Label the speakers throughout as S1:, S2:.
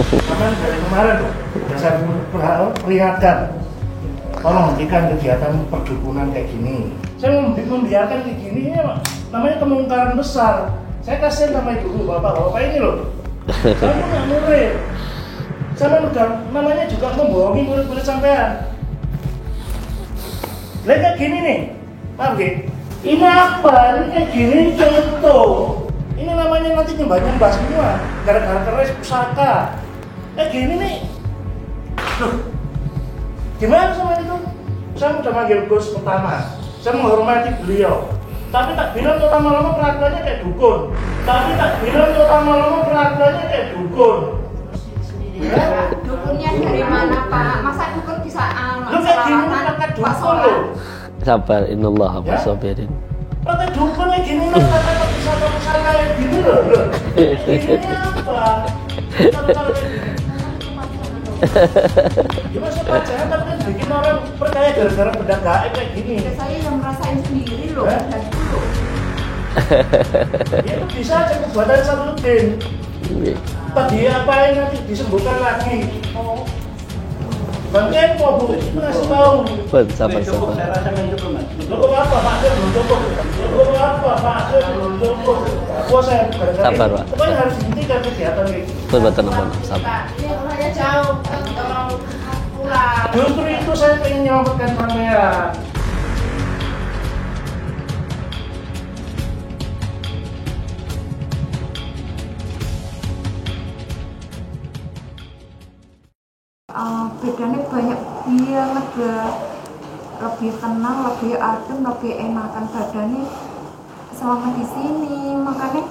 S1: Karena dari kemarin tuh, sudah saya peringatkan, tolong hentikan kegiatan perdukunan kayak gini. Saya membiarkan kayak gini ya, namanya kemungkaran besar. Saya kasihan sama ibu bapak ini loh. Saya pun nggak murid. Saya udah namanya juga membohongi murid-murid sampean. Lihat kayak gini nih, maaf gitu. Ini apa? Ini kayak gini contoh. Ini namanya nanti nyembah semua. Gara-gara keris pusaka. Kayak gini nih. Loh, gimana sama itu? Saya udah manggil Gus pertama. Saya menghormati beliau. Tapi tak bilang tuh lama-lama peraturannya kayak dukun.
S2: Ya. Dukunnya dari mana Pak? Masa dukun bisa
S1: Lu kayak gini pakai dukun loh.
S3: Sabar, innallaha ma'as-sabirin.
S1: Pakai dukun kayak gini loh, kata bisa kayak gini loh. Ini apa? Kalau kayak gini. Gimana sih pacaran tapi kan bikin orang percaya gara-gara benda gaib kayak gini.
S2: Ya, saya yang merasain sendiri loh, dari dulu.
S1: Itu bisa aja kekuatan Saluddin. Tadi apain nanti disembuhkan lagi. Bang Kepo Bu, itu ngasih tahu.
S3: Sabar.
S1: Cukup apa Pak? Saya belum cukup. Aku saya
S3: Sabar, Pak.
S1: Pokoknya harus dihentikan kegiatan ini.
S3: Betul, sabar.
S2: Ini rumahnya jauh, tolong pulang.
S1: Justru itu saya ingin menyelamatkan sampean.
S2: Bedanya banyak banget, lebih tenang, lebih adem, lebih enakan badannya selama di sini. Makanya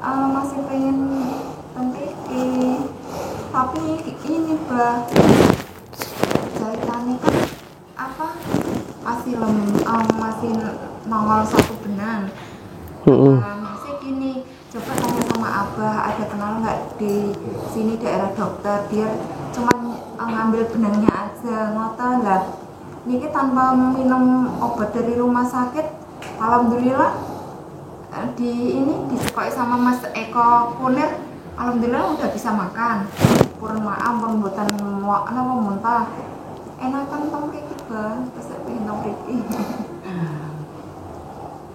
S2: masih pengen penting. Tapi ini jahitannya kan apa? Masih nongol satu benang. Masih gini. Coba tanya sama Abah, ada kenal nggak di sini daerah dokter? Dia cuma ngambil benangnya aja, ngotot lah. Niki tanpa minum obat dari rumah sakit, alhamdulillah disukai sama Mas Eko Kunir, alhamdulillah udah bisa makan. Purun maaf, pun buatan muntah. Enakan tong kayak Bang, terus pengen riki.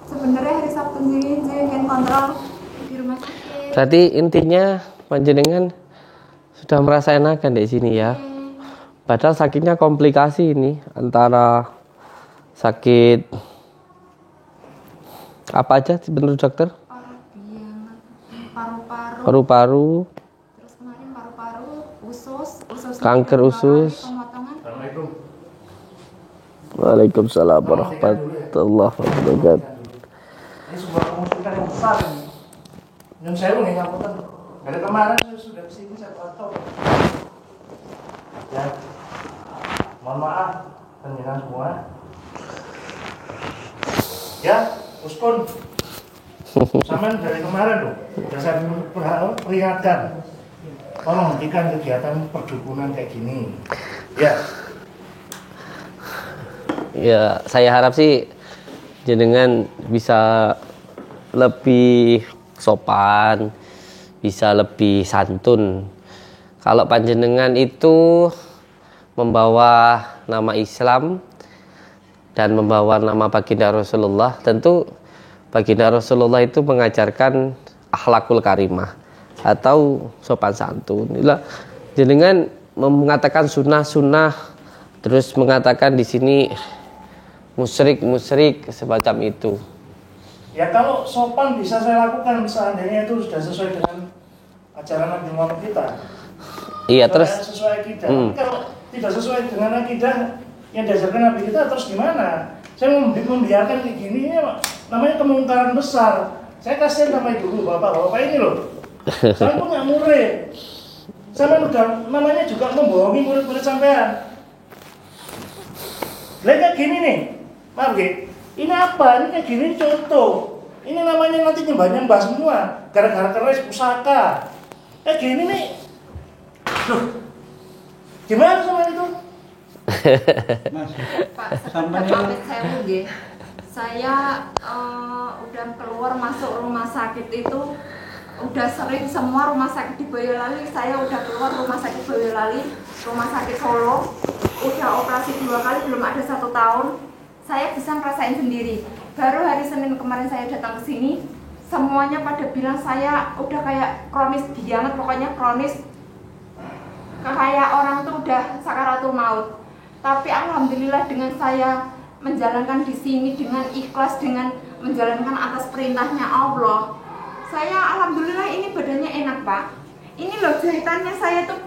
S2: Sebenarnya hari Sabtu ini ingin kontrol di rumah sakit.
S3: Berarti intinya panjenengan sudah merasa enakan di sini ya. Padahal sakitnya komplikasi ini, antara sakit apa aja menurut dokter? Paru-paru.
S2: Terus kemarin paru-paru, usus
S3: kanker usus.
S1: Assalamualaikum.
S3: Waalaikumsalam warahmatullahi wabarakatuh.
S1: Ini sebuah konsultan yang besar ini. Yang saya nih ngapunten. Dari kemarin saya sudah kesini saya tahu. Ya, mohon maaf penjelasan semua. Ya, Uskun. Sampai dari kemarin loh, sudah saya peringatkan. Tolong hentikan kegiatan perdukunan kayak gini. Ya.
S3: Ya, saya harap sih jenengan bisa lebih sopan, bisa lebih santun. Kalau panjenengan itu membawa nama Islam dan membawa nama baginda Rasulullah, tentu baginda Rasulullah itu mengajarkan akhlakul karimah atau sopan santun. Inilah jenengan mengatakan sunnah, terus mengatakan di sini musyrik semacam itu.
S1: Ya kalau sopan bisa saya lakukan seandainya itu sudah sesuai dengan ajaran Nabi Muhammad kita.
S3: Iya, terus
S1: sesuai akidah. Kalau tidak sesuai dengan akidah yang diajarkan Nabi kita terus gimana? Saya membiarkan kayak gini ya, namanya kemungkaran besar. Saya kasihan sama ibu bapak ini loh. Saya pun nggak murid. Saya udah namanya juga membohongi murid-murid sampean. Lihat kayak gini nih, maaf gitu. Ini apa? Ini kayak gini contoh. Ini namanya nanti nyembah semua. Gara-gara keris pusaka. Kayak gini nih. Loh, gimana sama itu?
S2: Pak, sebentar pamit saya nggih. Saya udah keluar masuk rumah sakit itu udah sering semua rumah sakit di Boyolali, saya udah keluar rumah sakit Boyolali, rumah sakit Solo, udah operasi 2 kali, belum ada 1 tahun. Saya bisa ngerasain sendiri. Baru hari Senin kemarin saya datang ke sini, semuanya pada bilang saya udah kayak kronis banget, pokoknya kronis, kayak orang tuh udah sakaratul maut. Tapi alhamdulillah dengan saya menjalankan di sini dengan ikhlas, dengan menjalankan atas perintahnya Allah, saya alhamdulillah ini badannya enak, Pak. Ini loh jahitannya saya tuh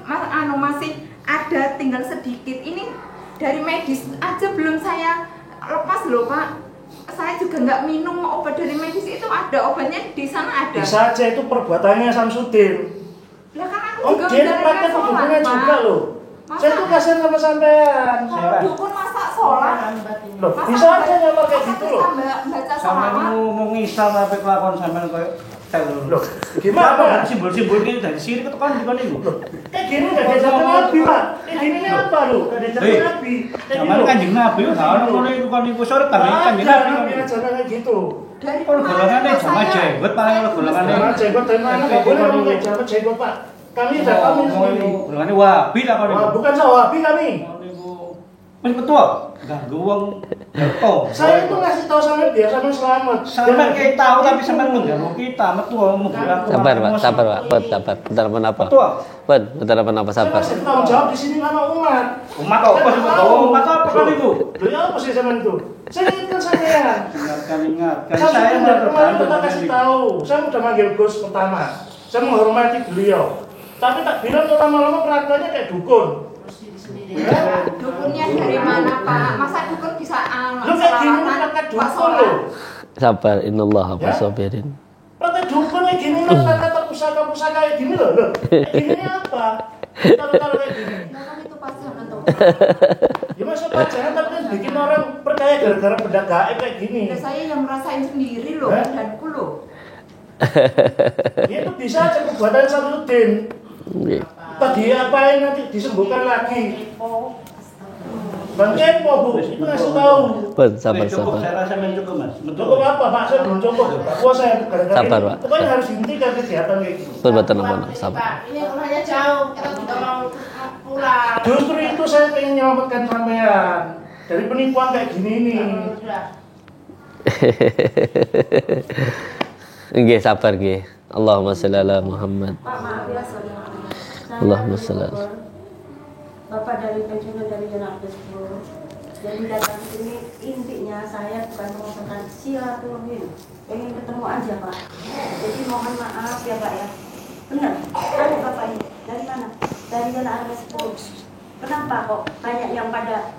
S2: masih ada, tinggal sedikit. Ini dari medis aja belum saya lepas loh, Pak. Saya juga nggak minum obat dari medis, itu ada obatnya di sana ada.
S1: Bisa aja itu perbuatannya Samsudin.
S2: Lah kan aku
S1: Oh,
S2: juga
S1: dia
S2: menjalankan
S1: praktek
S2: sholat,
S1: hukumnya
S2: Pak.
S1: juga loh. Saya tuh kasihan sama sampean.
S2: Kalau dukun masa sholat,
S1: Loh, bisa aja nggak pakai gitu loh.
S2: Baca
S4: Sampeyan
S2: sholawat.
S4: ngomong Islam tapi kelakuan sampeyan koyo telur.
S1: Loh, gimana?
S4: Simbol-simbol ini dari sini itu kan di mana itu?
S1: Kayak gini nggak diajarkan Nabi, Pak. Kayak gini ini apa loh? Nggak diajarkan Nabi. Kayak
S4: Zaman
S1: gitu.
S4: Kanjeng Nabi itu kan ono iku kan iku sore tapi Kanjeng
S1: Ada
S4: Nabi.
S1: Nabi ajarkan kayak gitu.
S2: Dari
S4: Kalau golongannya
S2: kemarin
S4: sama
S2: saya-
S4: jenggot paling kalau golongannya.
S1: Jangan jenggot dan mana nggak boleh ngomong kayak jabat jenggot, Pak. Kami udah kami sendiri.
S4: Golongannya wabi lah kan
S1: Wah,
S4: itu.
S1: bukan sawabi kami.
S4: Mas ketua, ganggu wong jatuh.
S1: Saya itu ngasih tahu sampean biar sampean selamat.
S4: Sampeyan kayak tahu tapi sampeyan mengganggu kita, metu menghilang.
S3: Sabar Pak, sabar Pak, Bud, sabar. Bentar apa?
S4: Ketua.
S3: Bud, bentar apa
S1: Saya
S3: sabar.
S1: masih tanggung jawab di sini sama umat.
S4: Umat apa sih? Umat apa kan itu?
S1: Loh, apa sih zaman itu? Saya ingatkan sampean.
S4: Ingatkan.
S1: Saya
S4: Saya
S1: sudah
S4: mau
S1: kemarin
S4: terbantu
S1: kita kasih tahu. Saya udah manggil Gus pertama. Saya menghormati beliau. Tapi tak bilang tuh lama-lama perlakuannya kayak dukun. Ya.
S2: Dukunnya dari mana, Pak? Masa dukun bisa
S1: Lu kayak gini
S2: selawatan,
S1: pakai
S2: Pak
S1: dukun
S2: sholat?
S1: loh.
S3: Sabar, innallah
S1: Ya.
S3: sabirin.
S1: Pakai dukun kayak gini loh, kata pusaka-pusaka kayak gini loh. Loh. Kayak gini apa? Taruh-taruh kayak gini.
S2: Ya kan itu pasti menentu.
S1: Ya masa pacaran tapi kan bikin orang percaya gara-gara benda gaib kayak gini.
S2: Ya saya yang merasain sendiri loh,
S1: Hah?
S2: badanku loh.
S1: Ya itu bisa aja perbuatan Samsudin.
S3: Nggih.
S1: Tadi apain nanti disembuhkan lagi. Bang Kepo, Bu, itu ngasih tahu.
S3: Bud, sabar,
S4: Cukup,
S3: sabar.
S4: saya rasa cukup mas.
S1: Cukup apa, Pak? Saya belum cukup. Pak puasa ya, gara-gara
S3: Sabar,
S1: ini.
S3: Pak.
S1: Pokoknya harus dihentikan kegiatan kayak gitu.
S3: Bud, betul sabar.
S5: Ini rumahnya jauh, kita juga mau pulang.
S1: Justru itu saya pengen menyelamatkan sampean dari penipuan kayak gini nih.
S5: Udah.
S3: Nggih, sabar nggih. Allahumma shalli ala Muhammad.
S5: Pak, maaf ya, sorry.
S3: Allahumma shalli.
S5: Bapak dari pensiunan dari Jalan Abdul. Jadi datang ke sini intinya saya bukan mengatakan silaturahim, pengen ketemu aja Pak. Jadi mohon maaf ya Pak ya. Benar, ada Bapak ini dari mana? Dari Jalan Abdul. Kenapa kok banyak yang pada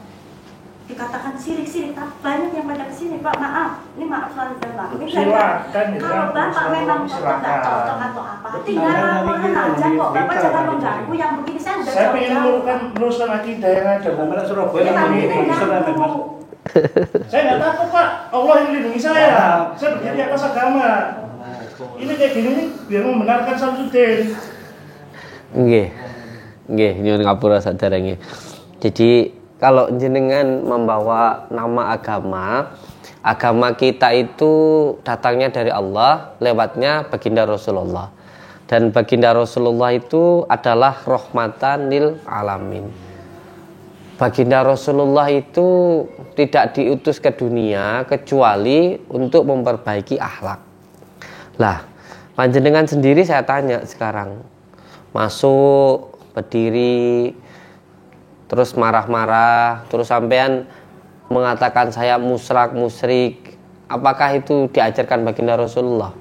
S5: dikatakan sirik-sirik, tapi banyak yang pada kesini Pak, maaf, ini maaf selalu Pak. Ini
S1: Silakan, ya,
S5: kalau
S1: kan?
S5: Bapak memang
S1: Silakan.
S5: nggak cocok atau apa, tinggal laporan aja kok. Bapak jangan mengganggu yang begini, saya udah
S1: Saya pengen
S5: jauh-jauh.
S1: meluruskan akidah yang ada. Bu.
S4: Sampeyan Surabaya
S5: Ini
S4: yang
S5: tapi
S4: ini
S5: ini
S4: bisa mas.
S5: mengganggu.
S1: Saya nggak takut, Pak. Allah yang melindungi saya. Saya berdiri atas agama. Ini kayak gini nih biar membenarkan Samsudin.
S3: Nggih. Nggih, nyuwun ngapura sadar nggih. Jadi kalau jenengan membawa nama agama kita itu datangnya dari Allah, lewatnya baginda Rasulullah. Dan baginda Rasulullah itu adalah rahmatan lil alamin. Baginda Rasulullah itu tidak diutus ke dunia kecuali untuk memperbaiki akhlak. Lah, panjenengan sendiri saya tanya sekarang. Masuk, berdiri, terus marah-marah, terus sampean mengatakan saya musyrik, apakah itu diajarkan baginda Rasulullah?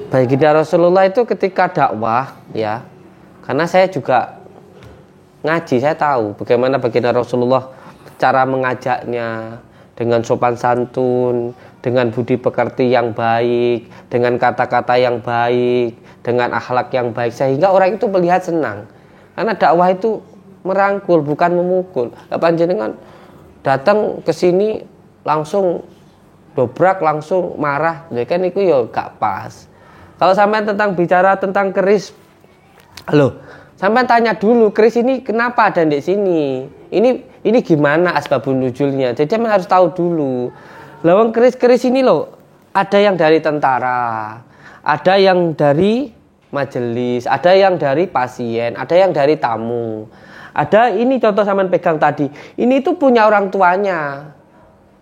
S3: Baginda Rasulullah itu ketika dakwah ya, karena saya juga ngaji, saya tahu bagaimana baginda Rasulullah cara mengajaknya dengan sopan santun, dengan budi pekerti yang baik, dengan kata-kata yang baik, dengan akhlak yang baik, sehingga orang itu melihat senang. Karena dakwah itu merangkul bukan memukul. Panjenengan datang ke sini langsung dobrak, langsung marah, ya kan itu ya gak pas. Kalau sampai bicara tentang keris, halo, sampai tanya dulu keris ini kenapa ada di sini? Ini gimana asbabun nuzulnya? Jadi sampai harus tahu dulu. Lawang keris-keris ini loh, ada yang dari tentara, ada yang dari majelis, ada yang dari pasien, ada yang dari tamu. Ada ini contoh sampean pegang tadi. Ini tuh punya orang tuanya.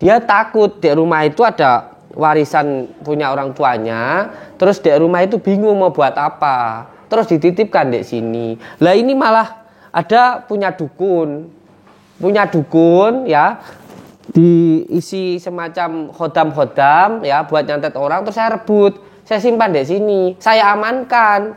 S3: Dia takut di rumah itu ada warisan punya orang tuanya, terus di rumah itu bingung mau buat apa. Terus dititipkan di sini. Lah ini malah ada punya dukun. Punya dukun ya. Diisi semacam khodam-khodam ya buat nyantet orang, terus saya rebut. Saya simpan di sini. Saya amankan.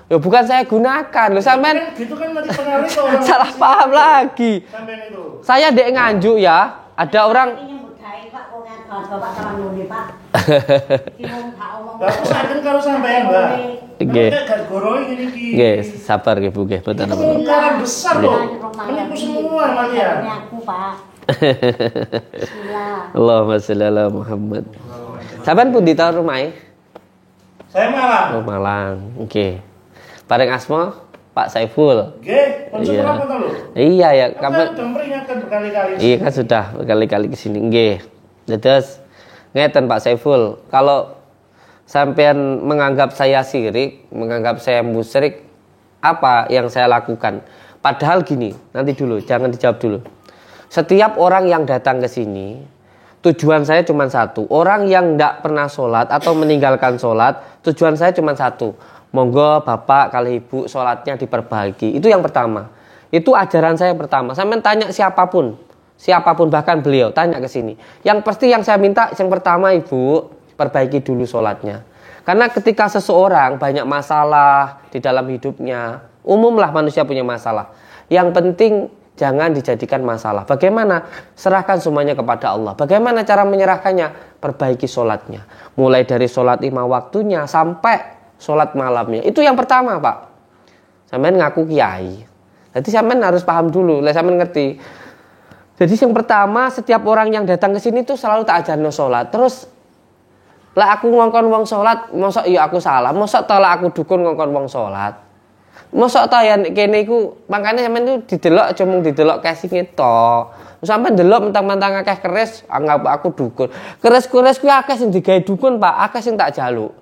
S3: Ya bukan saya gunakan. Loh sampean
S1: gitu kan nanti pengaruh ke orang
S3: salah paham lagi.
S1: sampean itu.
S3: Saya dek Nganjuk ya. Ada orang
S5: Ini nyebut gawe Pak kok ngantor Bapak sama nulis Pak. Iki wong tak omong.
S1: Lah aku sakit karo sampean, Mbak.
S3: Nggih.
S1: Nek gak goroi gini iki.
S3: nggih, sabar nggih Bu nggih, boten
S1: Itu
S3: apa.
S1: lingkaran besar loh. Menipu semua kalian.
S5: Ini aku Pak. Bismillah.
S3: Allahumma sholli ala Muhammad. Sampean pundi ta rumahe?
S1: Saya malah.
S3: Oh, Malang. Oke. Bareng asma Pak Saiful.
S1: Nggih, konsep
S3: Iya.
S1: berapa to lho?
S3: Iya ya,
S1: Kamu
S3: kapan
S1: udah memperingatkan berkali-kali.
S3: iya kan sudah berkali-kali ke sini. Nggih. Terus ngeten Pak Saiful, kalau sampean menganggap saya syirik, menganggap saya musyrik, apa yang saya lakukan? Padahal gini, nanti dulu, jangan dijawab dulu. Setiap orang yang datang ke sini, tujuan saya cuma satu. Orang yang tidak pernah sholat atau meninggalkan sholat, tujuan saya cuma satu. Monggo bapak kali ibu sholatnya diperbaiki. Itu yang pertama. Itu ajaran saya pertama. Sampai tanya siapapun bahkan beliau tanya ke sini. Yang pasti yang saya minta yang pertama ibu perbaiki dulu sholatnya. Karena ketika seseorang banyak masalah di dalam hidupnya, umumlah manusia punya masalah. Yang penting jangan dijadikan masalah. Bagaimana? Serahkan semuanya kepada Allah. Bagaimana cara menyerahkannya? Perbaiki sholatnya. Mulai dari sholat 5 waktunya sampai sholat malamnya. Itu yang pertama Pak. Sampean ngaku kiai. Jadi sampean harus paham dulu. Lah sampean ngerti. Jadi yang pertama setiap orang yang datang ke sini tuh selalu tak ajarno sholat. Terus lah aku ngongkon wong sholat, mosok iya aku salah. Mosok ta lah aku dukun ngongkon wong sholat. Mosok ta ya kene iku makane sampean tuh didelok cuma didelok casing tok. Sampeyan delok mentang-mentang akeh keris anggap aku dukun. Keris-keris kuwi akeh sing digawe dukun, Pak, akeh sing tak jaluk.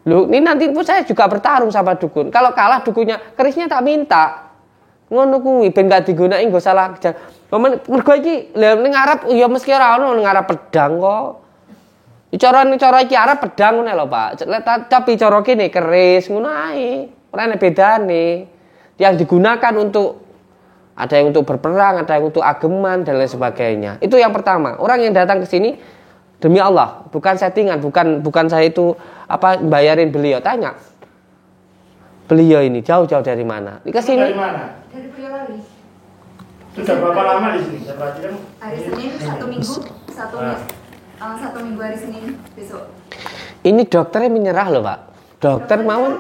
S3: Loh, ini nanti pun saya juga bertarung sama dukun. Kalau kalah dukunnya, kerisnya tak minta. Ngono kuwi ben gak digunain nggo salah. Mergo iki lha ning Arab ya mesti ora ono ning Arab pedang kok. Cara iki Arab pedang ngono lho, Pak. Tapi cara kene keris ngono ae. Ora ana bedane. Yang digunakan untuk ada yang untuk berperang, ada yang untuk ageman dan lain sebagainya. Itu yang pertama. Orang yang datang ke sini demi Allah, bukan settingan, bukan saya itu bayarin beliau. Tanya beliau ini jauh-jauh dari mana? Ke sini.
S1: Dari mana?
S2: Dari Boyolali.
S1: Sudah berapa lama di sini? Saya perhatikan.
S2: Hari Senin 1 minggu, satu minggu hari Senin besok.
S3: Ini dokternya menyerah loh Pak. Dokter mau.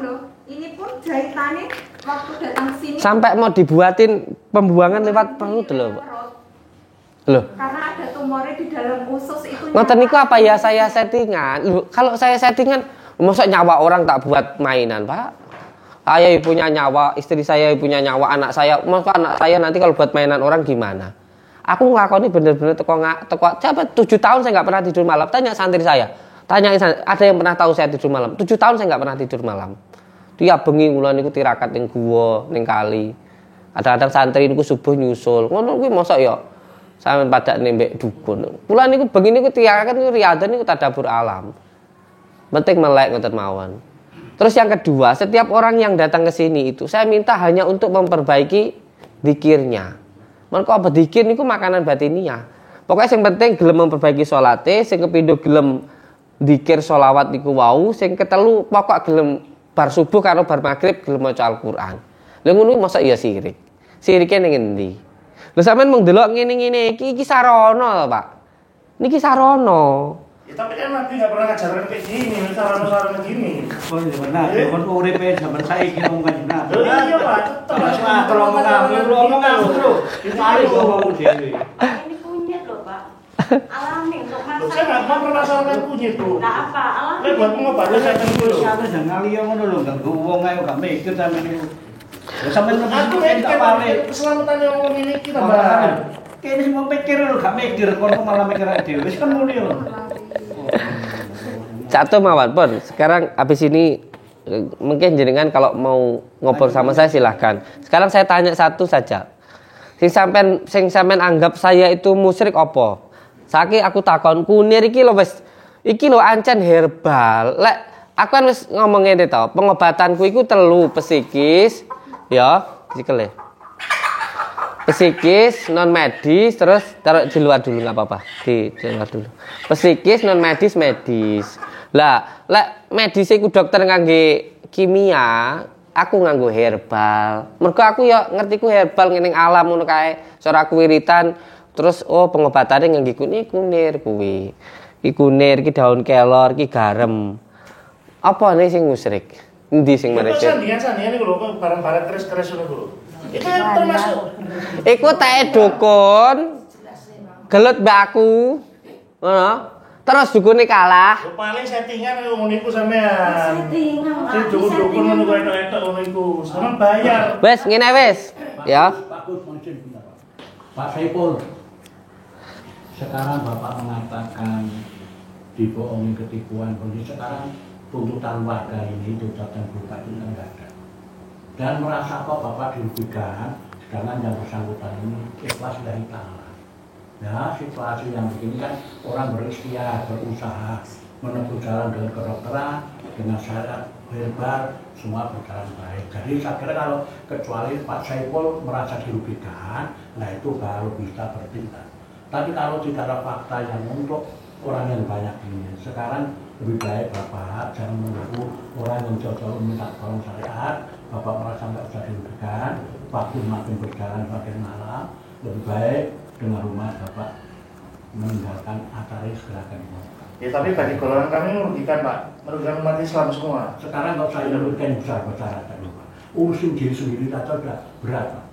S2: Ini pun jahitannya waktu datang sini.
S3: Sampai mau dibuatin pembuangan lewat perut loh Pak. Loh.
S2: Karena ada tumornya di dalam usus itu.
S3: Ngoten niku apa ya saya settingan? Loh, kalau saya settingan, mosok nyawa orang tak buat mainan, Pak. Saya punya nyawa, istri saya punya nyawa, anak saya, mosok anak saya nanti kalau buat mainan orang gimana? Aku nglakoni bener-bener teko 7 tahun saya nggak pernah tidur malam. Tanya santri saya. Tanya ada yang pernah tahu saya tidur malam? 7 tahun saya nggak pernah tidur malam. Tiap bengi kula niku tirakat ning guwa, ning kali. Kadang-kadang santri niku subuh nyusul. Ngono kuwi mosok ya sampean pada nembek dukun. Kula niku bengi niku tirakat niku riyadhah niku tadabbur alam. Penting melek ngoten mawon. Terus yang kedua, setiap orang yang datang ke sini itu saya minta hanya untuk memperbaiki zikirnya. Mergo apa zikir niku makanan batiniah. Pokoknya yang penting gelem memperbaiki salate, sing kepindho gelem zikir sholawat niku wau, sing ketelu pokok gelem bar subuh karo bar maghrib gelem maca Al-Qur'an. Lha ngono masa iya sirik. Sirike ning endi? Lha sampean mung delok ngene-ngene iki sarana lho, Pak. Niki sarana.
S1: Ya, tapi kan Nabi nggak pernah ngajarin kayak gini, saran-saran gini.
S4: Oh iya benar, kon uripe zaman saiki ngomong kan benar.
S1: Iya Pak, tetap.
S4: Kalau ngomong terus. Kali ngomong dhewe.
S5: Ini kunyit loh Pak. Alami untuk
S1: Loh, saya nggak mau permasalahan kunyit tuh.
S5: Nah apa? Alami.
S1: Ini buat pengobatan saya dulu.
S4: Siapa jangan liya ngono lho, ganggu wong ae gak mikir sampe niku. Ya sampean
S1: Aku
S4: tak
S1: kan
S4: pale.
S1: keselamatan yang ngomong ini kita Mbak.
S4: Kene semua mikir lho, gak mikir kon malah mikir dhewe. Wis kan ngono lho.
S3: Satu mawon pun. Sekarang habis ini mungkin jenengan kalau mau ngobrol sama saya silahkan. Sekarang saya tanya satu saja. Sing sampean anggap saya itu musyrik apa? Saiki aku takon kunir iki lho wis. Iki lho ancen herbal. Lek aku kan wis ngomong ngene to, pengobatanku iku 3 psikis, ya, sikile. Psikis, non medis, terus taruh di luar dulu nggak apa-apa, di luar dulu. Psikis, non medis, medis. Lah, lek medis iku dokter ngangge kimia, aku nganggo herbal. Mergo aku ya ngertiku herbal ngene alam ngono kae. Cara aku wiritan, terus pengobatannya ngangge kunir kuwi. Iki kunir, iki daun kelor, iki garam. Apa nih sing musyrik? Endi sing merecet?
S1: Sandian iku lho barang-barang keris-keris ngono lho. Itu termasuk
S3: iku tae dukun. Gelut mbakku. Ngono. Terus dukune kalah.
S1: Yo paling settingan ngono iku sampean.
S5: Settingan.
S1: Si dukun-dukun ngono kok etok-etok ngono iku. Sampeyan bayar.
S3: Wes ngene wis. Ya.
S4: Bagus mungkin benar. Pak Saiful. Sekarang Bapak mengatakan dibohongi ketipuan, kondisi sekarang tuntutan warga ini tuntutan berupa itu enggak ada. Dan merasa kok Bapak dirugikan, sedangkan yang bersangkutan ini ikhlas dari tangan. Ya, situasi yang begini kan orang berikhtiar, berusaha menempuh jalan dengan kedokteran, dengan syarat herbal, semua berjalan baik. Jadi saya kira kalau kecuali Pak Saiful merasa dirugikan, nah itu baru bisa bertindak. Tapi kalau tidak ada fakta yang untuk orang yang banyak ini, sekarang lebih baik Bapak jangan menunggu orang yang jauh-jauh minta tolong syariat. Bapak merasa nggak usah dirugikan, waktu makin berjalan makin malam, lebih baik dengan rumah Bapak meninggalkan acara gerakan ini.
S1: Ya tapi bagi golongan kami merugikan Pak, merugikan umat Islam semua.
S4: Sekarang kalau saya merugikan besar-besar aja Pak, urusin diri sendiri saja sudah berat Pak.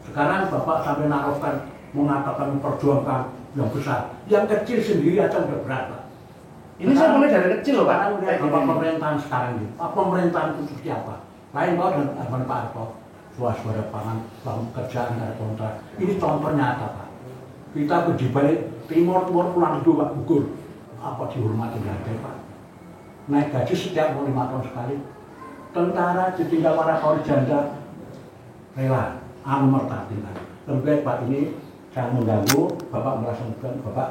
S4: Sekarang Bapak sampai naruhkan mengatakan perjuangan yang besar, yang kecil sendiri aja udah berat Pak.
S1: Ini saya mulai dari kecil loh Pak.
S4: Sekarang udah di pemerintahan sekarang ini, pemerintahan itu seperti apa? Lain Pak dan Pak Harto, swasembada pangan, bangun kerjaan dari kontrak. Ini contoh nyata Pak. Kita ke di balik timur pulang itu Pak gugur. Apa dihormati harga Pak? Naik gaji setiap 5 tahun sekali. Tentara ditinggal para kaum janda rela, mertatingan. Lebih baik Pak ini jangan mengganggu, Bapak merasa bukan Bapak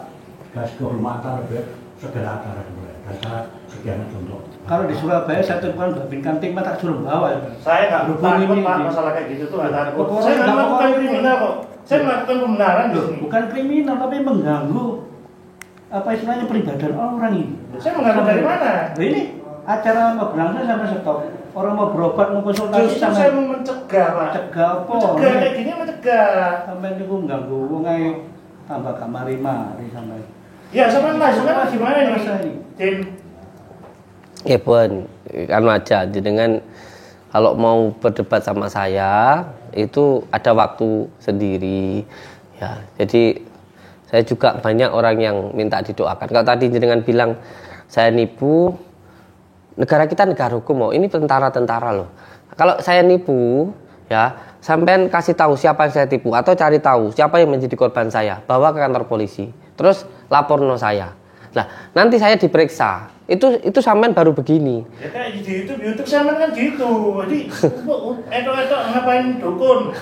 S4: kasih kehormatan lebih segera acara dimulai. Dan saya sekian contoh.
S6: Kalau di Surabaya saya temukan babinkan tim tak suruh bawa.
S1: Saya nggak takut Pak masalah kayak gitu tuh nggak takut. Saya nggak melakukan kriminal kok. Saya melakukan pembenaran loh.
S6: Bukan kriminal tapi mengganggu apa istilahnya peribadahan orang ini.
S1: Saya mengganggu dari mana?
S6: Ini acara mau berlangsung sampai stop. Orang mau berobat mau konsultasi
S1: Justru
S6: sampai
S1: saya mau mencegah Pak.
S6: Cegah apa?
S1: Mencegah kayak gini mencegah.
S6: Sampai itu mengganggu wong ae tambah kamari mari sampai.
S1: Ya sama lah gimana nih? Tim.
S3: Ya pun, kan aja dengan kalau mau berdebat sama saya itu ada waktu sendiri ya. Jadi saya juga banyak orang yang minta didoakan. Kalau tadi jenengan bilang saya nipu, negara kita negara hukum ini tentara loh. Kalau saya nipu ya, sampean kasih tahu siapa yang saya tipu atau cari tahu siapa yang menjadi korban saya, bawa ke kantor polisi. Terus laporno saya. Nah, nanti saya diperiksa. Itu sampean baru begini.
S1: Ya kayak di YouTube sampean kan gitu. Jadi etok-etok ngapain dukun.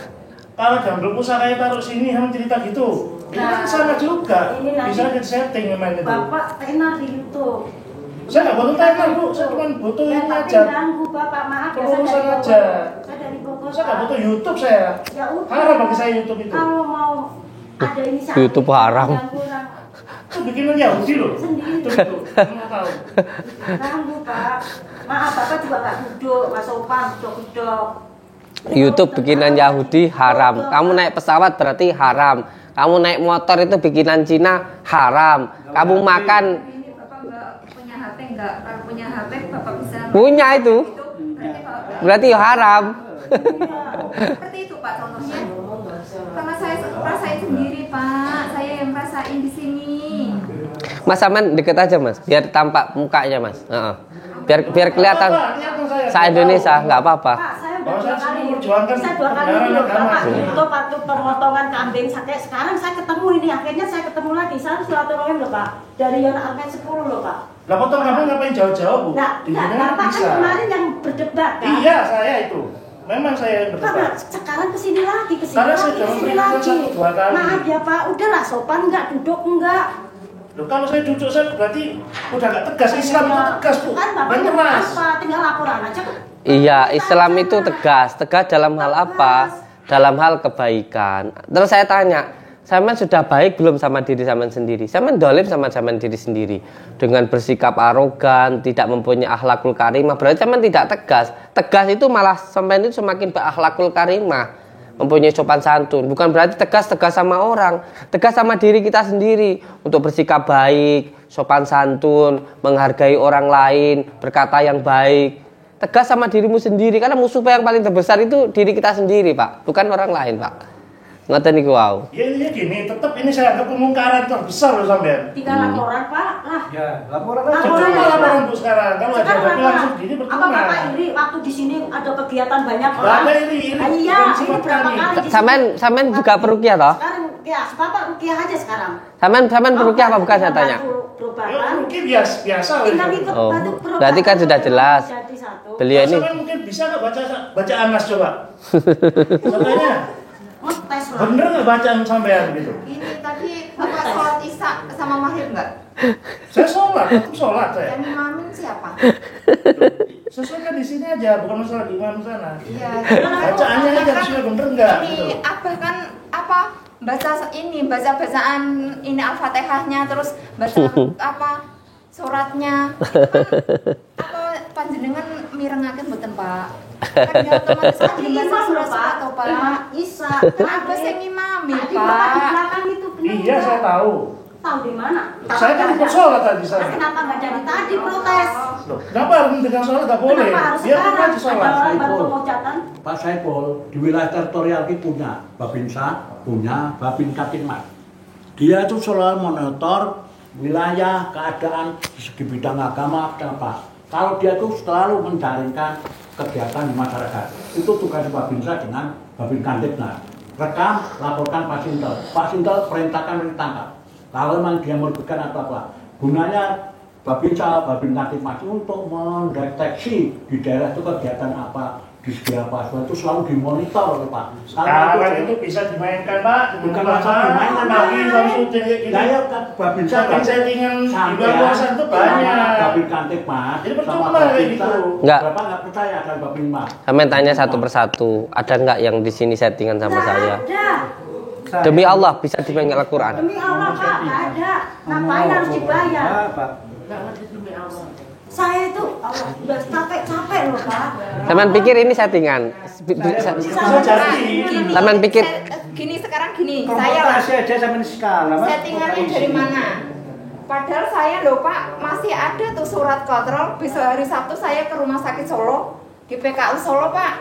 S1: Kalau gambar pusaka taruh sini sama cerita gitu. Itu kan sama juga. Bisa di-setting memang itu.
S5: Bapak tenar di YouTube.
S1: Saya nggak butuh tenar Bu, saya cuma butuh ini aja.
S5: Ganggu Bapak, maaf ya.
S1: Perurusan aja.
S5: Saya dari Bogor.
S1: Saya nggak butuh YouTube saya.
S5: Ya udah.
S1: Haram bagi saya YouTube itu.
S5: Kalau mau ada inisiatif
S3: YouTube haram.
S1: Itu bikinan Yahudi loh.
S5: Sendiri.
S1: Itu. Nggak tahu.
S5: Ganggu Pak. Maaf Bapak juga nggak duduk, Mas Sopan duduk.
S3: YouTube bikinan Yahudi haram. Kamu naik pesawat berarti haram. Kamu naik motor itu bikinan Cina haram. Kamu makan
S2: Ini Bapak nggak punya HP nggak? Kalau punya HP Bapak bisa.
S3: punya itu.
S2: Berarti Bapak
S3: Berarti ya haram.
S2: seperti itu Pak contohnya. Karena saya rasain sendiri Pak. Saya yang rasain di sini.
S3: Mas Aman deket aja Mas, biar tampak mukanya Mas. Heeh. biar kelihatan se-Indonesia, nggak apa-apa.
S5: Pak, saya udah
S1: Bahwa
S5: dua
S1: saya
S5: kali.
S1: memperjuangkan
S5: Saya 2 kali
S1: kebenaran
S5: video
S1: agama.
S5: Bapak itu waktu pemotongan kambing. Sekarang saya ketemu ini, akhirnya saya ketemu lagi. Saya silaturahim loh Pak, dari Yona Armen 10 loh Pak.
S1: Lah potong kamu ngapain jauh-jauh, Bu?
S5: Nah,
S1: Di sini
S5: Bapak kan
S1: bisa.
S5: kemarin yang berdebat kan?
S1: Iya, saya itu. Memang saya yang
S5: Karena
S1: berdebat.
S5: sekarang kesini lagi,
S1: Karena saya sudah
S5: kesini
S1: memberikan
S5: lagi.
S1: 1-2 kali.
S5: Maaf ya Pak, udahlah sopan enggak, duduk enggak.
S1: Loh, kalau saya duduk saya berarti udah gak tegas. Islam itu tegas, Bu.
S5: Kan
S1: Dan
S5: Bapaknya
S1: keras.
S5: apa, tinggal laporan aja.
S3: Iya, Islam itu tegas dalam hal apa? Dalam hal kebaikan. Terus saya tanya, sampean sudah baik belum sama diri sampean sendiri? Sampean dolim sama sampean diri sendiri dengan bersikap arogan, tidak mempunyai akhlakul karimah. Berarti sampean tidak tegas. Tegas itu malah sampean itu semakin berakhlakul karimah, mempunyai sopan santun. Bukan berarti tegas sama orang, tegas sama diri kita sendiri untuk bersikap baik, sopan santun, menghargai orang lain, berkata yang baik. Tegas sama dirimu sendiri, karena musuh yang paling terbesar itu diri kita sendiri, Pak, bukan orang lain, Pak. Ngoten niku wau.
S1: Ya intinya gini, tetap ini saya anggap kemungkaran terbesar loh sampean.
S5: Tinggal laporan Pak, lah.
S6: Ya, laporan
S5: Laporan
S6: aja.
S1: Coba laporan Bu sekarang. Kalau ada
S5: Sekarang
S1: tapi
S5: apa?
S1: langsung gini
S5: Apa
S1: percuma.
S5: Bapak iri waktu di sini ada kegiatan banyak orang?
S1: Bapak iri.
S5: Ah, iya,
S1: Bukan
S5: ini
S1: sifat
S5: berapa
S1: kami.
S5: kali di sini?
S3: Sampean juga peruqyah toh?
S5: Sekarang ya, Bapak rukiah aja sekarang.
S3: Sampean peruqyah apa bukan saya tanya?
S1: Ya mungkin biasa.
S5: Tinggal ikut
S3: Oh,
S5: bantu berobat.
S3: berarti kan sudah jelas.
S5: Jadi satu.
S3: Beliau ini
S1: Sampean mungkin bisa nggak baca Anas coba? Contohnya,
S5: Tes lah.
S1: bener nggak bacaan sampean gitu?
S2: Ini tadi Bapak sholat Isya sama Maghrib nggak?
S1: Saya tetap sholat saya.
S2: Yang imamin siapa?
S1: Sesuaikan di sini aja, bukan masalah di imam sana.
S2: Iya.
S1: Bacaannya aja harusnya bener nggak? Gitu.
S2: Ini Abah kan apa? Baca bacaan ini Al-Fatihahnya, terus baca apa? Suratnya. Apa panjenengan mirengaken mboten, Pak? Kan dia otomatis
S5: Tadi
S2: baca
S5: imam loh
S2: surat-surat
S5: Pak.
S2: toh, Pak.
S5: Isa.
S2: Abah sing ngimami,
S5: Tadi Bapak di
S2: Pak.
S5: belakang itu benar.
S1: Iya saya tahu.
S5: Tahu di mana?
S1: Saya kan ikut sholat tadi
S5: Terus
S1: sana.
S5: kenapa nggak dari tadi protes?
S1: Loh, kenapa harus dengan sholat nggak boleh?
S5: Kenapa harus
S1: Dia
S5: sekarang?
S1: aja
S5: Ada
S1: sholat.
S5: orang baru pemujatan.
S4: Pak Saiful di wilayah teritorial kita punya Babinsa, punya Babin Katinmat. Dia itu selalu monitor wilayah keadaan di segi bidang agama apa. Kalau dia itu selalu menjaringkan kegiatan di masyarakat. Itu tugas Babinsa dengan Babin Katinmat. Rekam, laporkan Pak Sintel. Pak Sintel perintahkan ditangkap. Kalau memang dia merugikan atau apa, gunanya Babinsa, Babin Katinmat untuk mendeteksi di daerah itu kegiatan apa, di segi apa, itu selalu dimonitor oleh Pak.
S1: Sekarang itu bisa dimainkan Pak.
S4: Bukan masalah dimainkan,
S1: Lagi
S4: Pak.
S1: kalau syuting kayak gitu.
S4: Saya Babinsa
S1: Setting-settingan di luar puasa itu banyak.
S4: Babin Katinmat
S1: Jadi
S4: sama
S1: percuma kayak
S4: Babinsa.
S1: gitu.
S3: Enggak.
S4: Berapa nggak percaya ada Babinsa?
S3: sampean tanya satu persatu, ada nggak yang di sini settingan sama saya?
S5: Ada.
S3: Demi Allah bisa dimainkan Al-Qur'an.
S5: Demi Allah Pak, nggak ada. Ngapain harus dibayar?
S6: Pak.
S5: Saya itu Allah, udah capek loh Pak.
S3: Sampean pikir ini settingan?
S1: Bisa jadi.
S3: Sampean pikir
S2: Gini sekarang gini, saya lah.
S6: Konfrontasi aja sama sekarang. Pak.
S2: Settingannya dari mana? Padahal saya loh Pak, masih ada tuh surat kontrol. Besok hari Sabtu saya ke rumah sakit Solo, di PKU Solo Pak.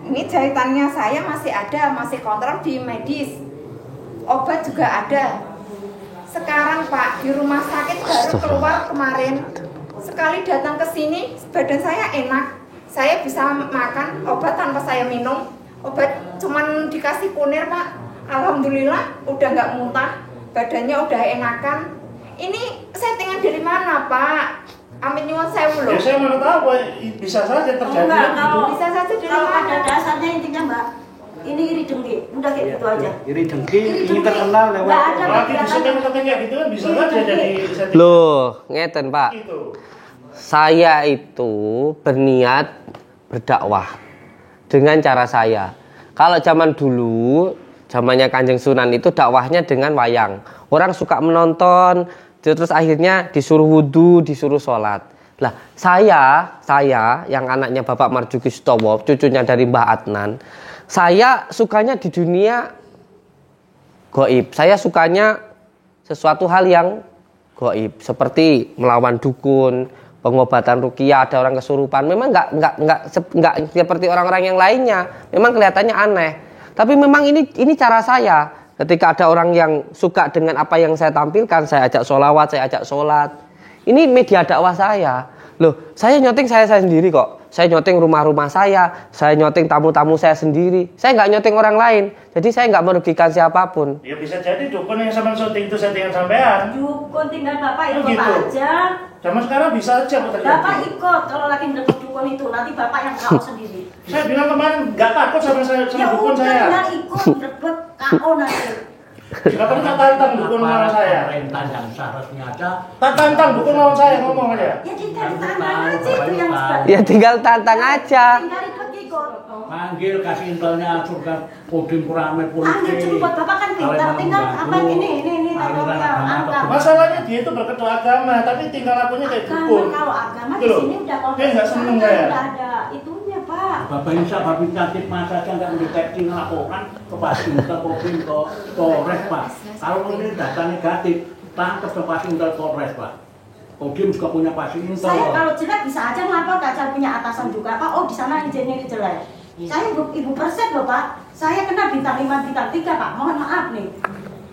S2: Ini jahitannya saya masih ada, masih kontrol di medis. Obat juga ada. Sekarang Pak, di rumah sakit baru keluar kemarin. Sekali datang ke sini, badan saya enak. Saya bisa makan obat tanpa saya minum. Obat cuman dikasih kunir Pak. Alhamdulillah udah nggak muntah, badannya udah enakan. Ini settingan dari mana Pak? Amin nyuwun sewu loh.
S1: Ya saya mana tahu, Pak. Bisa saja terjadi.
S5: Enggak,
S1: gitu.
S5: kalau
S2: Bisa saja dari
S5: kalau
S2: mana?
S5: pada dasarnya intinya Mbak, ini iri dengki, udah kayak gitu aja.
S6: Iri dengki,
S5: Iri
S6: ingin
S5: dengki.
S6: terkenal lewat.
S5: Nggak ada.
S1: Lagi di setting kayak gitu kan bisa saja jadi setting.
S3: loh, ngeten Pak.
S1: Gitu.
S3: Saya itu berniat berdakwah dengan cara saya. Kalau zaman dulu, zamannya Kanjeng Sunan itu dakwahnya dengan wayang. Orang suka menonton, terus akhirnya disuruh wudhu, disuruh sholat. Lah, saya yang anaknya Bapak Marjuki Sutowo, cucunya dari Mbah Adnan, saya sukanya di dunia gaib. Saya sukanya sesuatu hal yang gaib, seperti melawan dukun, pengobatan ruqyah, ada orang kesurupan. Memang nggak seperti orang-orang yang lainnya. Memang kelihatannya aneh. Tapi memang ini cara saya. Ketika ada orang yang suka dengan apa yang saya tampilkan, saya ajak sholawat, saya ajak sholat. Ini media dakwah saya. Loh, saya nyoteng saya sendiri kok. Saya nyoteng rumah-rumah saya nyoteng tamu-tamu saya sendiri. Saya nggak nyoteng orang lain. Jadi saya nggak merugikan siapapun.
S1: Ya bisa jadi dukun yang sama syuting itu settingan sampean.
S5: Dukun tinggal bapak
S1: Oh,
S5: ikut
S1: gitu.
S5: aja.
S1: Zaman sekarang bisa aja kok terjadi.
S5: Bapak ikut kalau lagi mendapat dukun itu nanti bapak yang KO sendiri.
S1: Saya bilang kemarin nggak takut sama
S5: Ya
S1: dukun
S5: udah
S1: saya.
S5: tinggal ikut rebut KO nanti.
S1: Kenapa tak tantang dukun lawan saya?
S4: Pemerintah yang seharusnya ada.
S1: Tak tantang dukun lawan saya ngomong aja.
S5: Ya tinggal tangan aja itu yang
S3: Ya tinggal tantang aja.
S5: tinggal ikut.
S4: Manggil kasih intelnya surga Kodim Purame
S5: Panggil
S4: Polisi.
S5: cepat bapak kan pintar tinggal apa ini tanya angkat.
S1: Masalahnya dia itu berkedua agama, tapi tinggal lakunya kayak dukun.
S5: Kalau agama di
S1: Gitu loh.
S5: sini udah
S1: Dia nggak seneng saya.
S5: udah ada itunya pak.
S4: Bapak Insya Bapak cantik masa saja nggak mendeteksi ngelaporan ke Pasin, ke Kodim, ke Polres Pak. Kalau ini data negatif, tangkap ke Pasin, ke Polres Pak. Kodim juga punya Pasin
S5: Saya kalau jelek bisa aja ngelapor, saya punya atasan juga pak. Oh di sana izinnya ini jelek. Saya ibu persen loh pak. Saya kena bintang 5, bintang 3 pak. Mohon maaf nih.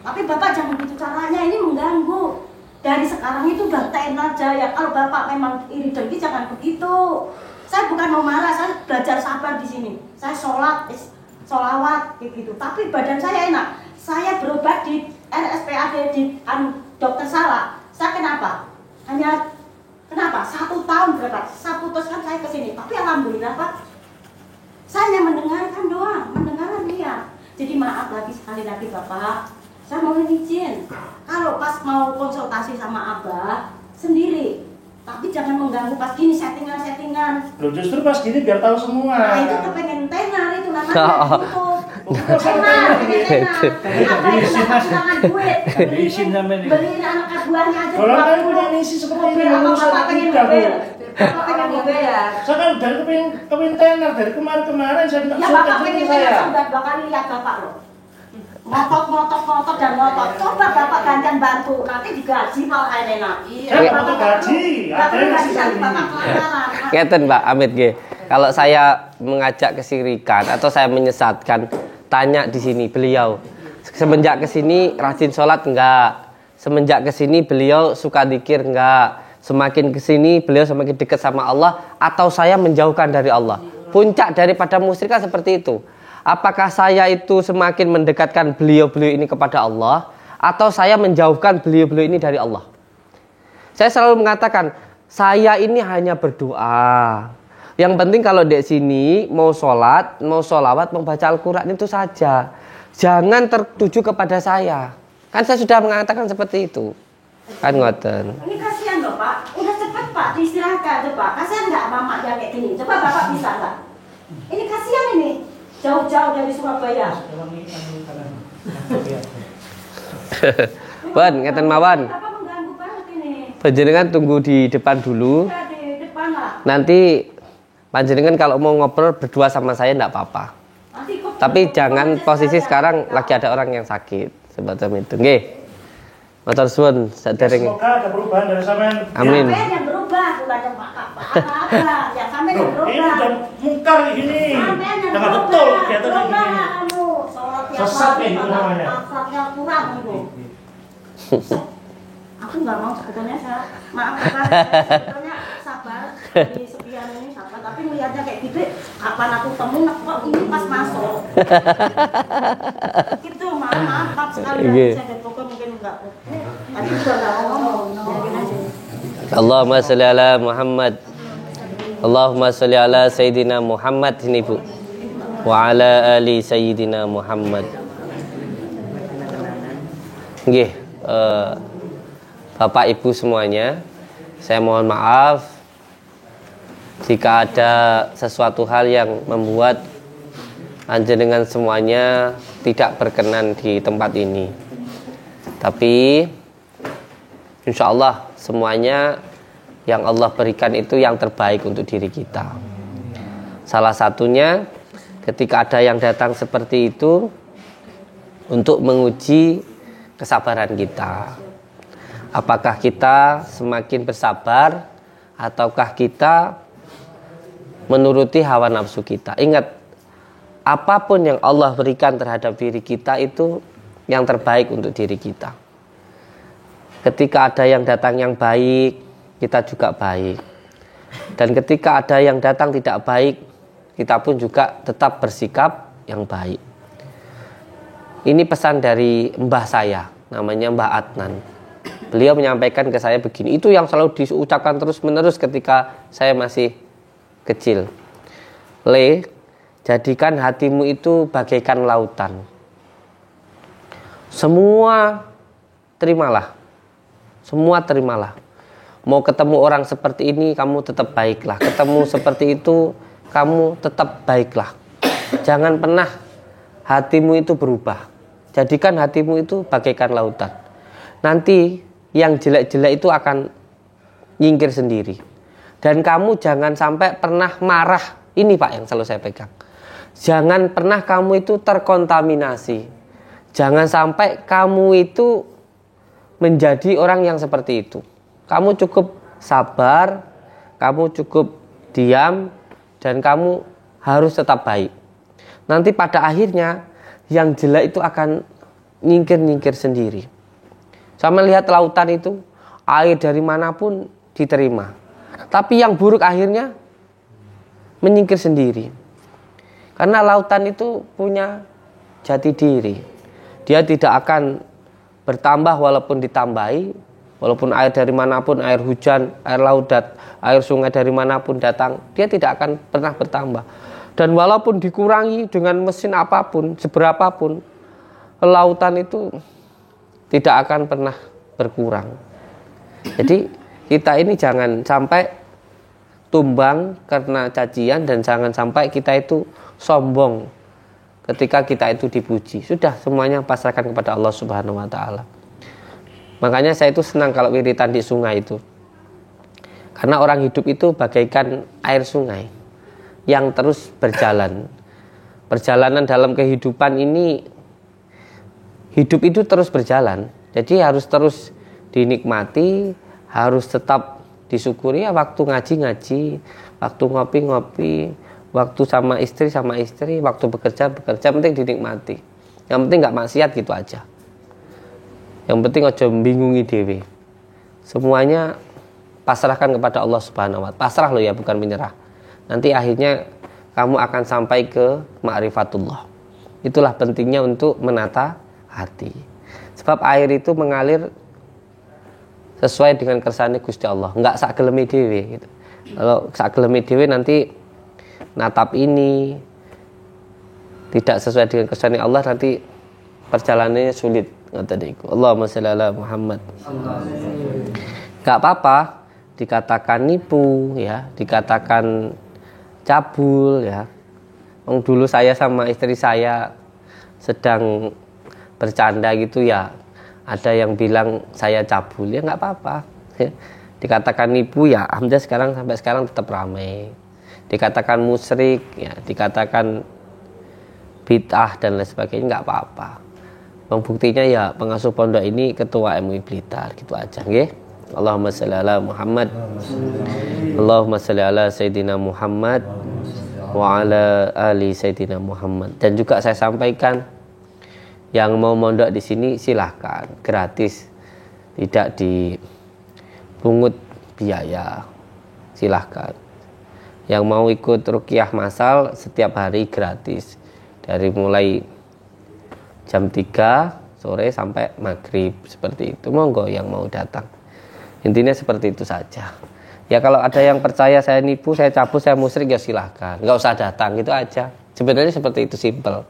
S5: Tapi bapak jangan begitu caranya, ini mengganggu. Dari sekarang itu udah tenar aja ya. Kalau bapak memang iri dengki jangan begitu. Saya bukan mau marah, saya belajar sabar di sini. Saya sholawat kayak gitu. Tapi badan saya enak. Saya berobat di RSPAD di dokter Salah. Saya kenapa? Hanya kenapa? 1 tahun berobat. 1 terus kan saya kesini. Tapi alhamdulillah pak. Saya mendengarkan doang, mendengarkan dia. Jadi maaf lagi sekali lagi bapak. Saya mau izin. Kalau pas mau konsultasi sama abah sendiri. Tapi jangan mengganggu pas gini settingan-settingan.
S1: Loh justru pas gini biar tahu semua.
S5: Nah itu kepengen tenar itu namanya
S3: Oh.
S5: tutup.
S1: Kok saya
S5: Tenar,
S1: pengen
S5: tenar. Apa itu tangan duit?
S6: Diizin sama ini.
S5: Beliin anak buahnya aja.
S1: Orang lain
S5: 20.
S1: punya misi seperti
S5: Mobil
S1: ini,
S5: apa
S1: urusan
S5: bapak pengen
S1: kita, Bu.
S5: mobil? Bapak pengen mobil ya?
S1: Saya kan dari kepingin tenar dari kemarin saya minta
S5: Ya bapak pengen
S1: saya.
S5: saya sudah 2 kali lihat bapak loh. Ngotot dan ngotot. Coba bapak gantian bantu, nanti digaji malah kayak enak.
S1: Saya mau gaji, ada yang ngasih
S5: saya.
S1: saya.
S5: Bapak kelaparan.
S3: Ngeten Pak Amit G. Kalau saya mengajak kesirikan atau saya menyesatkan, tanya di sini beliau. Semenjak kesini rajin sholat enggak? Semenjak kesini beliau suka zikir enggak? Semakin kesini beliau semakin dekat sama Allah atau saya menjauhkan dari Allah? Puncak daripada musyrik kan seperti itu. Apakah saya itu semakin mendekatkan beliau-beliau ini kepada Allah atau saya menjauhkan beliau-beliau ini dari Allah? Saya selalu mengatakan, saya ini hanya berdoa. Yang penting kalau di sini mau sholat, mau sholawat, mau baca Al-Quran itu saja. Jangan tertuju kepada saya. Kan saya sudah mengatakan seperti itu. Kan ngoten.
S5: Ini kasihan loh Pak, udah cepet Pak, diistilahkan coba. Kasihan nggak mama yang kayak gini? Coba Bapak bisa nggak? Ini kasihan ini, jauh-jauh dari Surabaya.
S3: Wan, ngeten mawon.
S5: Bapak mengganggu banget ini.
S3: Panjenengan tunggu di depan dulu.
S5: Udah di depan lah.
S3: Nanti panjenengan kalau mau ngobrol berdua sama saya enggak apa-apa.
S5: Nanti kok
S3: Tapi
S5: kok
S3: jangan
S5: aja
S3: posisi
S5: saya.
S3: sekarang lagi ada orang yang sakit. Semacam itu. Nggih. Matur suwun saderenge.
S1: Semoga ada perubahan dari sampean.
S3: Amin.
S5: Sampai yang berubah, bukan yang apa-apa. Ya sampai yang
S1: Loh, ini
S5: berubah.
S1: udah mungkar ini.
S5: Sampai yang
S1: Jangan betul
S5: berubah.
S1: kelihatan kayak
S5: Berubah,
S1: gini.
S5: kamu. Sholat yang
S1: Sesat
S5: bagus,
S1: ini namanya.
S5: akhlaknya kurang itu. Aku nggak mau sebetulnya saya maaf Bapak, sebetulnya sabar dari sekian ini sabar, tapi melihatnya kayak gitu kapan aku temu kok ini pas masuk gitu maaf sekali
S3: Oke.
S5: saya dan pokoknya mungkin enggak tadi juga nggak mau ngomong biarin aja.
S3: Allahumma sholli ala Muhammad. Allahumma sholli ala Sayyidina Muhammad ini Bu. Wa ala ali Sayyidina Muhammad. Nggih, Bapak Ibu semuanya, saya mohon maaf jika ada sesuatu hal yang membuat panjenengan semuanya tidak berkenan di tempat ini. Tapi insya Allah semuanya yang Allah berikan itu yang terbaik untuk diri kita. Salah satunya ketika ada yang datang seperti itu untuk menguji kesabaran kita. Apakah kita semakin bersabar ataukah kita menuruti hawa nafsu kita. Ingat, apapun yang Allah berikan terhadap diri kita itu yang terbaik untuk diri kita. Ketika ada yang datang yang baik, kita juga baik. Dan ketika ada yang datang tidak baik, kita pun juga tetap bersikap yang baik. Ini pesan dari mbah saya, namanya Mbah Adnan. Beliau menyampaikan ke saya begini, itu yang selalu diucapkan terus-menerus ketika saya masih kecil. Le, jadikan hatimu itu bagaikan lautan. Semua terimalah. Semua terimalah. Mau ketemu orang seperti ini, kamu tetap baiklah. Ketemu seperti itu, kamu tetap baiklah. Jangan pernah hatimu itu berubah. Jadikan hatimu itu bagaikan lautan. Nanti yang jelek-jelek itu akan nyingkir sendiri. Dan kamu jangan sampai pernah marah. Ini Pak yang selalu saya pegang. Jangan pernah kamu itu terkontaminasi. Jangan sampai kamu itu menjadi orang yang seperti itu. Kamu cukup sabar, kamu cukup diam, dan kamu harus tetap baik. Nanti pada akhirnya yang jelek itu akan nyingkir-nyingkir sendiri. Sama lihat lautan itu, air dari manapun diterima. Tapi yang buruk akhirnya menyingkir sendiri. Karena lautan itu punya jati diri. Dia tidak akan bertambah walaupun ditambahi. Walaupun air dari manapun, air hujan, air laut, air sungai dari manapun datang, dia tidak akan pernah bertambah. Dan walaupun dikurangi dengan mesin apapun, seberapapun, lautan itu tidak akan pernah berkurang. Jadi kita ini jangan sampai tumbang karena cacian, dan jangan sampai kita itu sombong ketika kita itu dipuji. Sudah, semuanya pasrahkan kepada Allah Subhanahu wa taala. Makanya saya itu senang kalau wiritan di sungai itu. Karena orang hidup itu bagaikan air sungai yang terus berjalan. Perjalanan dalam kehidupan ini, hidup itu terus berjalan. Jadi harus terus dinikmati, harus tetap disyukuri ya, waktu ngaji-ngaji, waktu ngopi-ngopi, waktu sama istri, waktu bekerja, penting dinikmati. Yang penting gak maksiat gitu aja. Yang penting aja bingungi dewe. Semuanya pasrahkan kepada Allah Subhanahu wa taala. Pasrah loh ya, bukan menyerah. Nanti akhirnya kamu akan sampai ke ma'rifatullah. Itulah pentingnya untuk menata hati. Sebab air itu mengalir sesuai dengan kersane Gusti Allah, enggak sak geleme dhewe gitu. Kalau sak geleme dhewe nanti natap ini tidak sesuai dengan kersane Allah, nanti perjalanannya sulit. Allahumma shalli ala Muhammad. Enggak apa-apa dikatakan nipu ya, dikatakan cabul ya. Dulu saya sama istri saya sedang bercanda gitu ya, ada yang bilang saya cabul, ya nggak apa-apa ya. Dikatakan nipu ya, alhamdulillah sampai sekarang tetap ramai. Dikatakan musyrik ya, dikatakan bid'ah dan lain sebagainya, nggak apa-apa. Buktinya ya pengasuh pondok ini ketua MUI Blitar, gitu aja nggih. Allahumma shalli ala Muhammad. Allahumma shalli ala Sayyidina Muhammad wa ala ali Sayyidina Muhammad. Dan juga saya sampaikan, yang mau mondok di sini silahkan, gratis, tidak dipungut biaya, silahkan. Yang mau ikut ruqyah masal setiap hari gratis, dari mulai jam 3 sore sampai maghrib, seperti itu. Monggo yang mau datang. Intinya seperti itu saja. Ya kalau ada yang percaya saya nipu, saya cabul, saya musyrik, ya silahkan, nggak usah datang, gitu aja. Sebenarnya seperti itu, simple.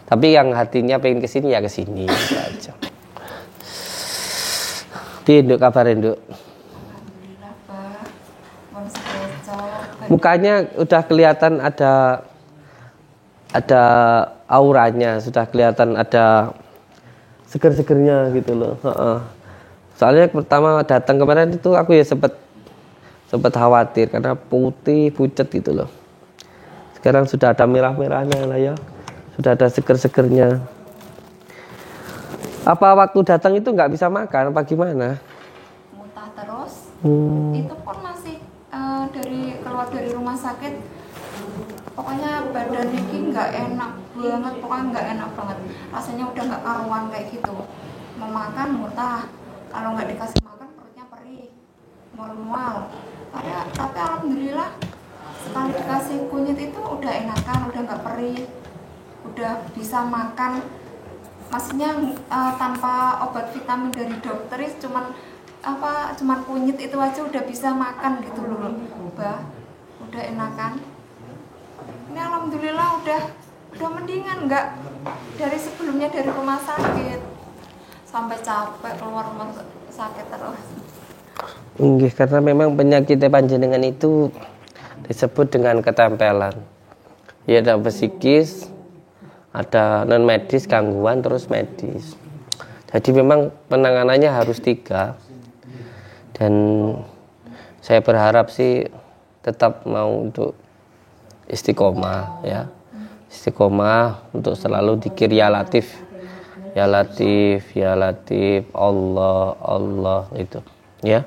S3: Tapi yang hatinya pengen kesini ya kesini, gitu aja. Induk, kabar Induk?
S2: Alhamdulillah Pak, masih besok.
S3: Mukanya udah kelihatan ada auranya, sudah kelihatan ada seger-segernya gitu loh. Soalnya pertama datang kemarin itu aku ya sempat khawatir karena putih pucet gitu loh. Sekarang sudah ada merah-merahnya lah ya. Sudah ada seger-segernya. Apa waktu datang itu nggak bisa makan apa gimana?
S2: Muntah terus. Itu pun masih keluar dari rumah sakit. Pokoknya badan ini nggak enak banget, pokoknya nggak enak banget. Rasanya udah nggak karuan kayak gitu. Mau makan muntah, kalau nggak dikasih makan perutnya perih, mual-mual. Tapi alhamdulillah sekali dikasih kunyit itu udah enakan, udah nggak perih, udah bisa makan. Maksudnya tanpa obat vitamin dari dokter, cuman kunyit itu aja udah bisa makan gitu loh, Mbak. Udah enakan. Ini alhamdulillah udah mendingan, nggak dari sebelumnya dari rumah sakit sampai capek keluar rumah sakit terus.
S3: Nggih, karena memang penyakit panjenengan itu disebut dengan ketempelan. Ya, ada psikis, ada non medis, gangguan, terus medis. Jadi memang penanganannya harus 3. Dan saya berharap sih tetap mau untuk istiqomah ya. Istiqomah untuk selalu dzikir ya Latif. Ya Latif, ya Latif, Allah, Allah itu. Ya.